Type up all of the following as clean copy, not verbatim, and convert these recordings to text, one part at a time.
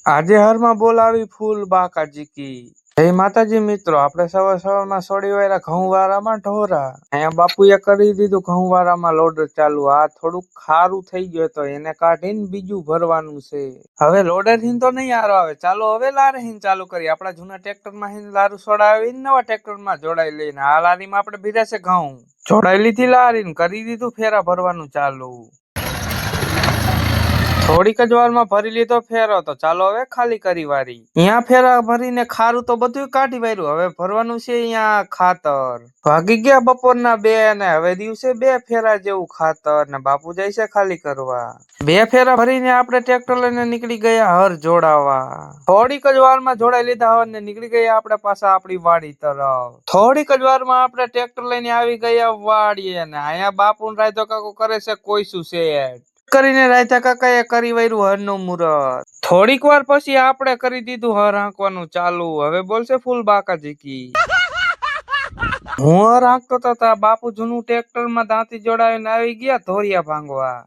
આજે હરમાં બોલાવી ફૂલ બાકાજી કી જય માતાજી મિત્રો. આપણે સવારમાં સોડી વાળા ઘઉં વાળામાં ઢોરા અહીંયા બાપુએ કરી દીધું ઘઉં વાળામાં લોડર ચાલુ. આ થોડુંક ખારું થઈ ગયું તો એને કાઢીને બીજું ભરવાનું છે. હવે લોડર હિન તો નહીં હારો આવે. ચાલો હવે લારે હિન ચાલુ કરી. આપણા જૂના ટ્રેક્ટર માં હિન લારું સોડાવીને નવા ટ્રેક્ટર માં જોડાઈ લઈને આ લારીમાં આપણે ભીરા છે ઘઉં જોડાઈ લીધી લારીને કરી દીધું ફેરા ભરવાનું ચાલુ. થોડીક જ વારમાં ભરી લીધો ફેરો તો ચાલો હવે ખાલી કરી વારી. અહીંયા ફેરા ભરીને ખારું તો બધું કાઢી વાર્યું. હવે ભરવાનું છે અહીંયા ખાતર. ભાગી ગયા બપોરના 2 ને હવે દિવસે 2 ફેરા જેવું ખાતર ને બાપુ જાય છે ખાલી કરવા. 2 ફેરા ભરીને આપણે ટ્રેક્ટર લઈને નીકળી ગયા હર જોડાવા. થોડીક જ વારમાં જોડાઈ લીધા હર ને નીકળી ગયા આપણે પાછા આપણી વાડી તરફ. થોડીક જ વારમાં આપણે ટ્રેક્ટર લઈને આવી ગયા વાડીએ ને અહીંયા બાપુ રાયતો કાકો કરે છે કોઈસું સેટ કરીને રાયતા કાકાએ કરી વાર્યું હરનું મુહૂર્ત. થોડીક વાર પછી આપણે કરી દીધું હર હાંકવાનું ચાલુ. હવે બોલશે ફૂલ બાકાજી કી. હું હર હાંકતો હતો બાપુ જૂનું ટ્રેક્ટર માં દાંતી જોડાવીને આવી ગયા ધોરિયા ભાંગવા.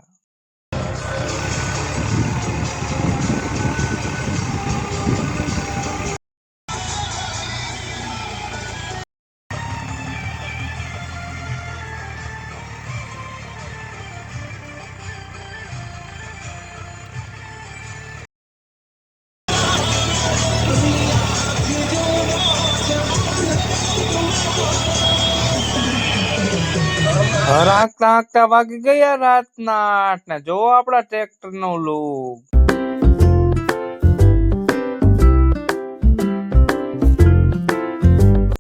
હર હાંકતા હાંકતા વાગી ગયા રાતના 8 ને જો આપડા ટ્રેક્ટર નો લુક.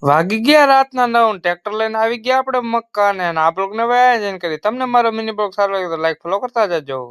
વાગી ગયા રાતના 9 ટ્રેક્ટર લઈને આવી ગયા આપણે મક્કા ને આ બ્લોગ ને વાયા જઈને કરી. તમને મારો મિની બ્લોગ સારો લાગે તો લાઈક ફોલો કરતા જજો.